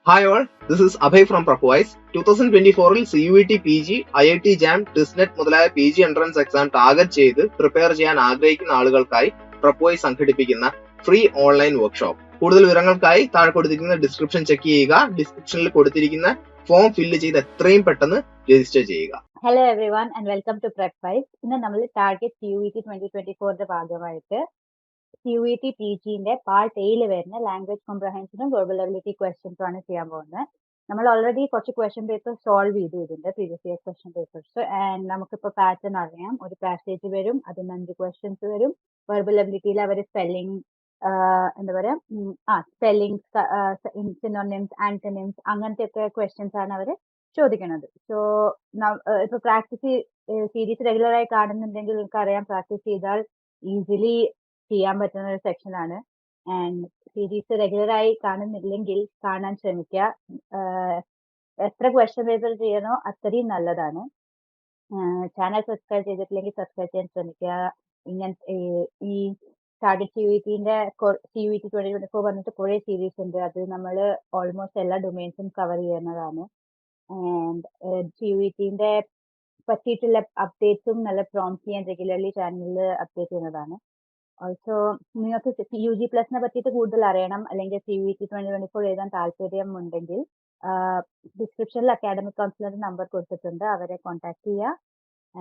Hi all, this is Abhay from Propwise. 2024-ൽ CUET PG, IIT JAM, TISNET മുതലായ PG entrance exam target ചെയ്ത് prepare ചെയ്യാൻ ആഗ്രഹിക്കുന്ന ആളുകൾക്കായി പ്രൊപ്പോയ്സ് സംഘടിപ്പിക്കുന്ന free online workshop. കൂടുതൽ വിവരങ്ങൾക്കായി താഴെ കൊടുത്തിരിക്കുന്ന ഡിസ്ക്രിപ്ഷൻ ചെക്ക് ചെയ്യുക. ഡിസ്ക്രിപ്ഷനിൽ കൊടുത്തിരിക്കുന്ന ഫോം ഫില്ല് ചെയ്ത് എത്രയും പെട്ടെന്ന് രജിസ്റ്റർ ചെയ്യുക. Hello everyone and welcome to പ്രൊപ്പോയ്സ്. ഇന്ന് നമ്മൾ ടാർഗറ്റ് CUET 2024 ഭാഗമായിട്ട് CUET PGന്റെ പാർട്ട് എയിൽ വരുന്ന ലാംഗ്വേജ് കോംപ്രഹെൻഷനും വോക്കബുലറി ക്വസ്റ്റ്യൻസും ആണ് ചെയ്യാൻ പോകുന്നത്. നമ്മൾ ഓൾറെഡി കുറച്ച് ക്വസ്റ്റ്യൻ പേപ്പർ സോൾവ് ചെയ്തു ഇതിന്റെ previous year question papers. And നമുക്കിപ്പോൾ പാറ്റേൺ അറിയാം. ഒരു പാസേജ് വരും, അതിന് 5 ക്വസ്റ്റ്യൻസ് വരും. വെർബലബിലിറ്റിയിൽ അവർ സ്പെല്ലിംഗ് എന്താ പറയാ സ്പെല്ലിംഗ്, സിനോണിംസ്, ആന്റണിംസ് അങ്ങനത്തെ ഒക്കെ ക്വസ്റ്റ്യൻസ് ആണ് അവർ ചോദിക്കുന്നത്. സോ ഇപ്പൊ പ്രാക്ടീസ് സീരീസ് റെഗുലർ ആയി കാണുന്നുണ്ടെങ്കിൽ നിങ്ങൾക്ക് അറിയാം, പ്രാക്ടീസ് ചെയ്താൽ ഈസിലി ചെയ്യാൻ പറ്റുന്ന ഒരു സെക്ഷൻ ആണ്. ആൻഡ് സീരീസ് റെഗുലർ ആയി കാണുന്നില്ലെങ്കിൽ കാണാൻ ശ്രമിക്കുക. എത്ര ക്വസ്റ്റ്യൻ പേപ്പർ ചെയ്യണോ അത്രയും നല്ലതാണ്. ചാനൽ സബ്സ്ക്രൈബ് ചെയ്തിട്ടില്ലെങ്കിൽ സബ്സ്ക്രൈബ് ചെയ്യാൻ ശ്രമിക്കുക. ഇങ്ങനെ ഈ ടാർഗറ്റ് CUETന്റെ CUET 2024 പറഞ്ഞിട്ട് കുറെ സീരീസ് ഉണ്ട്. അത് നമ്മൾ ഓൾമോസ്റ്റ് എല്ലാ ഡൊമൈൻസും കവർ ചെയ്യുന്നതാണ്. ആൻഡ് CUETന്റെ പറ്റിയിട്ടുള്ള അപ്ഡേറ്റ്സും നല്ല പ്രോംപ്റ്റ് ചെയ്യാൻ റെഗുലർലി ചാനലിൽ അപ്ഡേറ്റ് ചെയ്യുന്നതാണ്. ഓൾസോ നിങ്ങൾക്ക് UG+ പറ്റിയിട്ട് കൂടുതൽ അറിയണം, അല്ലെങ്കിൽ CUET 2024 എഴുതാൻ താല്പര്യം ഉണ്ടെങ്കിൽ ഡിസ്ക്രിപ്ഷനിൽ അക്കാഡമിക് കൗൺസിലർ നമ്പർ കൊടുത്തിട്ടുണ്ട്, അവരെ കോൺടാക്ട് ചെയ്യുക.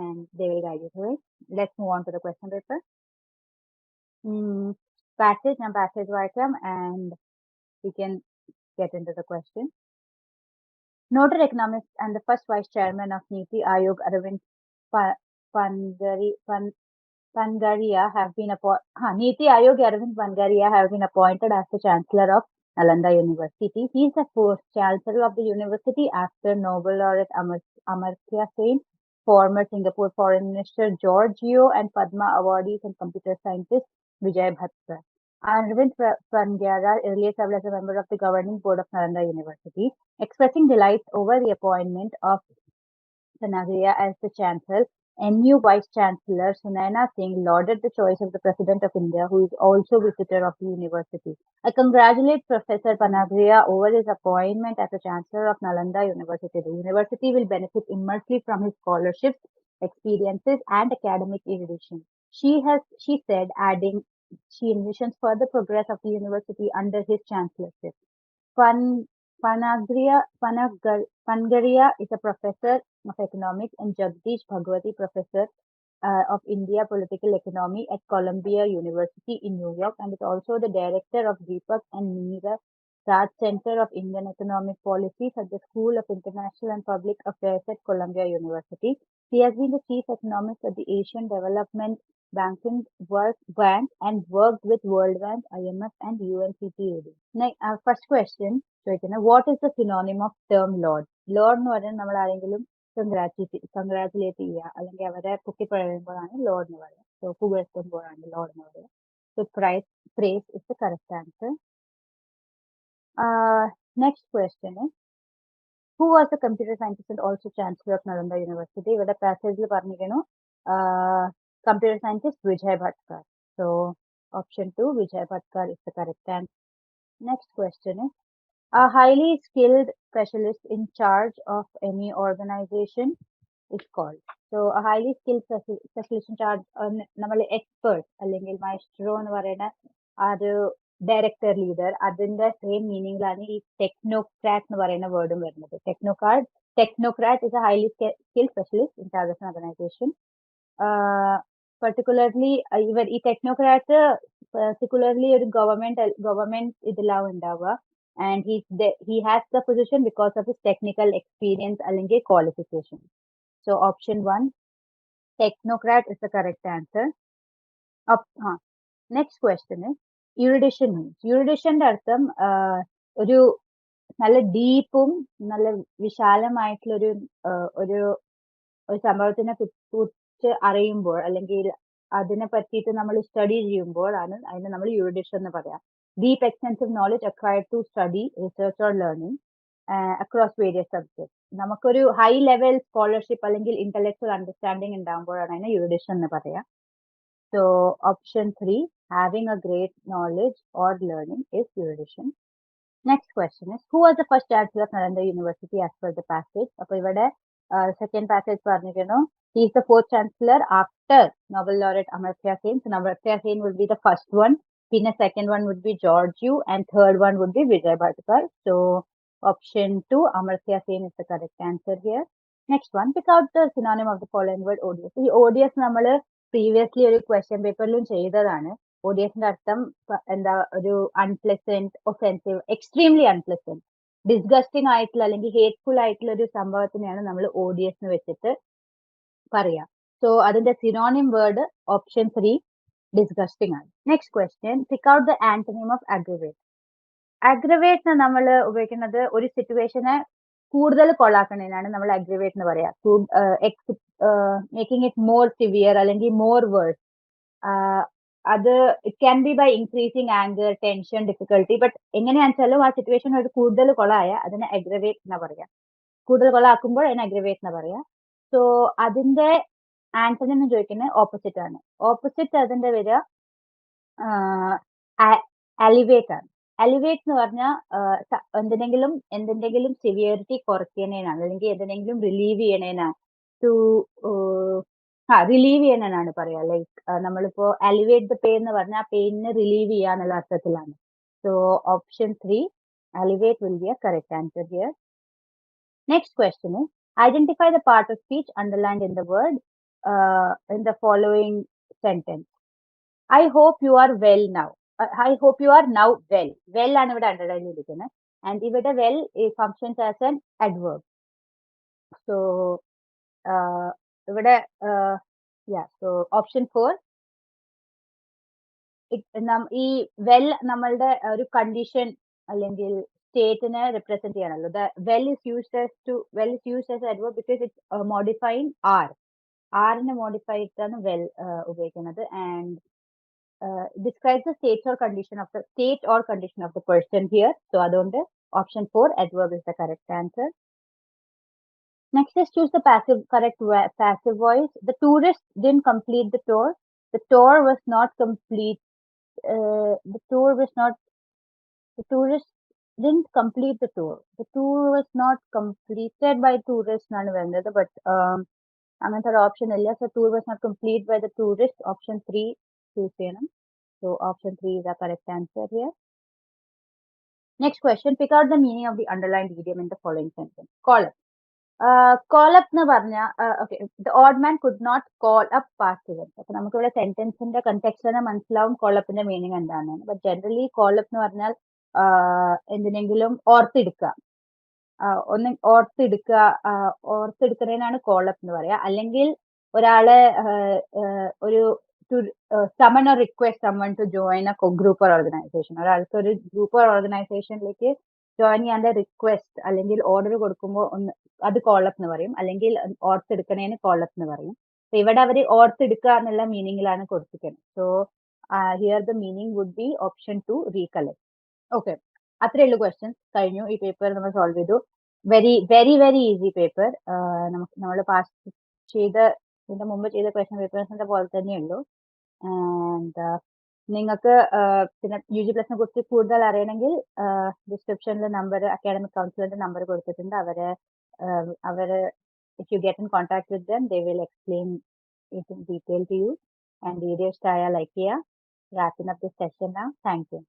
And they will guide you through it. Let's move on to the question paper. ഞാൻ പാസേജ് വായിക്കാം and we can get into the question. Noted economist and the first vice chairman of Niti Aayog, Arvind Pangaria have been Niti Aayog Arvind Pangaria have been appointed as the Chancellor of Nalanda University. He is the first Chancellor of the university after Nobel laureate Amartya Sen, former Singapore Foreign Minister Giorgio, and Padma awardees and computer scientist Vijay Bhatkar. Arvind Pangaria earlier served as a member of the governing board of Nalanda University, expressing delight over the appointment of Pangaria as the Chancellor. NU Vice Chancellor Sunaina Singh lauded the choice of the President of India, who is also visitor of the university. I congratulate Professor Pangaria over his appointment as the Chancellor of Nalanda University. The university will benefit immensely from his scholarships, experiences, and academic erudition. She said, adding she envisions further progress of the university under his chancellorship. Pangaria is a professor of economics and Jagdish Bhagwati Professor of India Political Economy at Columbia University in New York, and is also the director of Deepak and Meera Raj Center of Indian Economic Policies at the School of International and Public Affairs at Columbia University. He has been the chief economist at the Asian Development Bank and worked with World Bank, IMF, and UNCTAD. First question, what is the synonym of term Lord? Lord എന്ന് പറഞ്ഞാൽ നമ്മൾ ആരെങ്കിലും congratulate ചെയ്യുക, അല്ലെങ്കിൽ അവരെ പൊക്കി പറയുമ്പോഴാണ് load എന്ന് പറയുക. സോ പുകഴ്ത്തുമ്പോഴാണ് ലോഡ് എന്ന് പറയുക. So praise is the correct answer. Next question is, who was the computer scientist and also chancellor of Nalanda University? ഇവിടെ പാസേജിൽ പറഞ്ഞിരിക്കുന്നു computer scientist Vijay Bhatkar. So option 2, Vijay Bhatkar is the correct answer. Next question is, a highly skilled specialist in charge of any organization is called. So a highly skilled specialist in charge, നമ്മൾ expert അല്ലെങ്കിൽ maestro എന്ന് പറയുന്ന ആ ഒരു director leader, അതിന്റെ same മീനിങ്ങിലാണ് ഈ technocrat എന്ന് പറയുന്ന വേർഡും വരുന്നത്. Technocrat is a highly skilled specialist in charge of an organization. Particularly ഇവർ ഈ ടെക്നോക്രാറ്റ് particularly ഒരു ഗവൺമെന്റ് ഇതിലാവും ഉണ്ടാവുക. And he has the position because of his technical experience അല്ലെങ്കിൽ qualification. So option 1, technocrat is the correct answer. Next question is, erudition means. Eruditionന്റെ അർത്ഥം ഒരു നല്ല ഡീപ്പും നല്ല വിശാലമായിട്ടുള്ള ഒരു സംഭവത്തിനെ കുറിച്ച് അറിയുമ്പോൾ, അല്ലെങ്കിൽ അതിനെ പറ്റിയിട്ട് നമ്മൾ സ്റ്റഡി ചെയ്യുമ്പോഴാണ് അതിനെ നമ്മൾ erudition എന്ന് പറയാം. Deep extensive knowledge acquired to study, research or learning across various subjects. നമുക്കൊരു ഹൈ ലെവൽ സ്കോളർഷിപ്പ് അല്ലെങ്കിൽ ഇന്റലക്ച്വൽ അണ്ടർസ്റ്റാൻഡിങ് ഉണ്ടാകുമ്പോഴാണ് അതിനെ erudition എന്ന് പറയാം. So option 3, having a great knowledge or learning is erudition. Next question is, who was the first chancellor of Nalanda University as per the passage? അപ്പോൾ ഇവിടെ second passage പറഞ്ഞിരിക്കുന്നു, he is the fourth chancellor after Nobel laureate Amartya Sen. So Amartya Sen would be the first one. Then second one would be George Yu, and third one would be Vijay Bhatkar. So option 2, Amartya Sen is the correct answer here. Next one, pick out the synonym of the following word ODS. ഈ ODS നമ്മൾ previously ഒരു question paperലും ചെയ്തതാണ്. ODSന്റെ അർത്ഥം എന്താ, ഒരു unpleasant, offensive, extremely unpleasant, disgusting ആയിട്ടുള്ള അല്ലെങ്കിൽ hateful ആയിട്ടുള്ള ഒരു സംഭവത്തിനെയാണ് നമ്മൾ ODS എന്ന് വെച്ചിട്ട് പറയാ. സോ അതിന്റെ സിനോണിം വേർഡ് ഓപ്ഷൻ 3 ഡിസ്ഗസ്റ്റിംഗ് ആണ്. Next question, pick out the antonym of aggravate. Aggravate നമ്മൾ ഉപയോഗിക്കുന്നത് ഒരു സിറ്റുവേഷനെ കൂടുതൽ കൊള്ളാക്കുന്നതിനാണ് നമ്മൾ അഗ്രവേറ്റ് എന്ന് പറയാ. മേക്കിംഗ് ഇറ്റ് മോർ സിവിയർ അല്ലെങ്കിൽ മോർ വേഴ്സ്. അത് it can be by increasing anger, tension, difficulty. But എങ്ങനെയാണെന്ന് വെച്ചാലും ആ സിറ്റുവേഷൻ ഒരു കൂടുതൽ കൊളായ അതിനെ അഗ്രവേറ്റ് എന്നാ പറയാ. കൂടുതൽ കൊളാക്കുമ്പോൾ അതിനെ അഗ്രവേറ്റ് എന്നാ പറയാ. സോ അതിന്റെ ആൻസർ എന്ന് ചോദിക്കുന്നത് ഓപ്പോസിറ്റ് ആണ്. ഓപ്പോസിറ്റ് അതിന്റെ വരിക അലിവേറ്റ് ആണ്. അലിവേറ്റ് എന്ന് പറഞ്ഞാൽ എന്തിനെങ്കിലും സിവിയറിറ്റി കുറയ്ക്കുന്നതിനാണ്, അല്ലെങ്കിൽ എന്തിനെങ്കിലും റിലീവ് ചെയ്യണേനാണ്. ടു റിലീവ് ചെയ്യാനാണ് പറയാ. ലൈക്ക് നമ്മളിപ്പോ അലിവേറ്റ് ദ പെയിൻ എന്ന് പറഞ്ഞാൽ പെയിനിനെ റിലീവ് ചെയ്യാന്നുള്ള അർത്ഥത്തിലാണ്. So option 3 alleviate will be a correct answer here. Next question is, identify the part of speech underlined in the word in the following sentence. I hope you are well now. I hope you are now well. Well ആണ് ഇവിടെ underline ചെയ്തിരിക്കുന്നത്. And ഇവിടെ well functions as an adverb. So ഇവിടെ so option 4 ഈ well നമ്മളുടെ ഒരു condition അല്ലെങ്കിൽ സ്റ്റേറ്റിനെ റിപ്രസെന്റ് ചെയ്യാണല്ലോ. The well is used as adverb because it's modifying ആറിനെ മോഡിഫൈ ചെയ്തിട്ടാണ് വെൽ ഉപയോഗിക്കുന്നത്. And describes the state or condition of the person here. So അതുകൊണ്ട് option 4 adverb is the correct answer. Next is, choose the correct passive voice. The tourist didn't complete the tour. The tour was not complete. The tourist didn't complete the tour. The tour was not completed by tourists എന്നാണ് വരുന്നത്. But അങ്ങനത്തെ ഒരു option ഇല്ല. So tour was not complete by the tourist. Option 3 choose ചെയ്യണം. So option 3 is the correct answer here. Next question, pick out the meaning of the underlined idiom in the following sentence. Call up. Call up എന്ന് പറഞ്ഞാൽ okay, the odd man could not call up past events. അപ്പൊ നമുക്ക് ഇവിടെ സെന്റൻസിന്റെ context തന്നെ മനസ്സിലാവും call upന്റെ meaning എന്താണെന്ന്. But generally call up എന്ന് പറഞ്ഞാൽ എന്തിനെങ്കിലും ഓർത്തെടുക്കുക, ഓർത്തെടുക്കുന്നതിനാണ് call up എന്ന് പറയാ. അല്ലെങ്കിൽ ഒരാളെ ഒരു to summon or request someone to join a group or organization. ഒരാൾക്ക് ഒരു ഗ്രൂപ്പ് ഓർ ഓർഗനൈസേഷനിലേക്ക് ജോയിൻ ചെയ്യാൻ റിക്വസ്റ്റ് അല്ലെങ്കിൽ ഓർഡർ കൊടുക്കുമ്പോൾ അത് call up എന്ന് പറയും. അല്ലെങ്കിൽ ഓർത്തെടുക്കണേന് call up എന്ന് പറയും. So ഇവിടെ അവര് ഓർത്തെടുക്കുക എന്നുള്ള മീനിങ്ങിലാണ് കൊടുത്തിരിക്കുന്നത്. So here the meaning would be option 2 recollect. Okay, അത്രേ ഉള്ളൂ ക്വസ്റ്റ്യൻസ്. കഴിഞ്ഞു. ഈ പേപ്പർ നമ്മൾ സോൾവ് ചെയ്തു. Very very very easy paper. നമ്മൾ പാസ് ചെയ്ത ഇതിന്റെ മുമ്പ് ചെയ്ത ക്വസ്റ്റ്യൻ പേപ്പേഴ്സിന്റെ പോലെ തന്നെയുള്ളൂ. ആൻഡ് നിങ്ങൾക്ക് പിന്നെ UG പ്ലസിനെ കുറിച്ച് കൂടുതൽ അറിയണമെങ്കിൽ ഡിസ്ക്രിപ്ഷനിൽ നമ്പർ, അക്കാഡമിക് കൗൺസിലറിന്റെ നമ്പർ കൊടുത്തിട്ടുണ്ട്. അവര് if you get in contact with them, they will explain it in detail to you. And video ഇഷ്ടമായ ലൈക്ക് ചെയ്യുക. Wrapping up this session now. Thank you.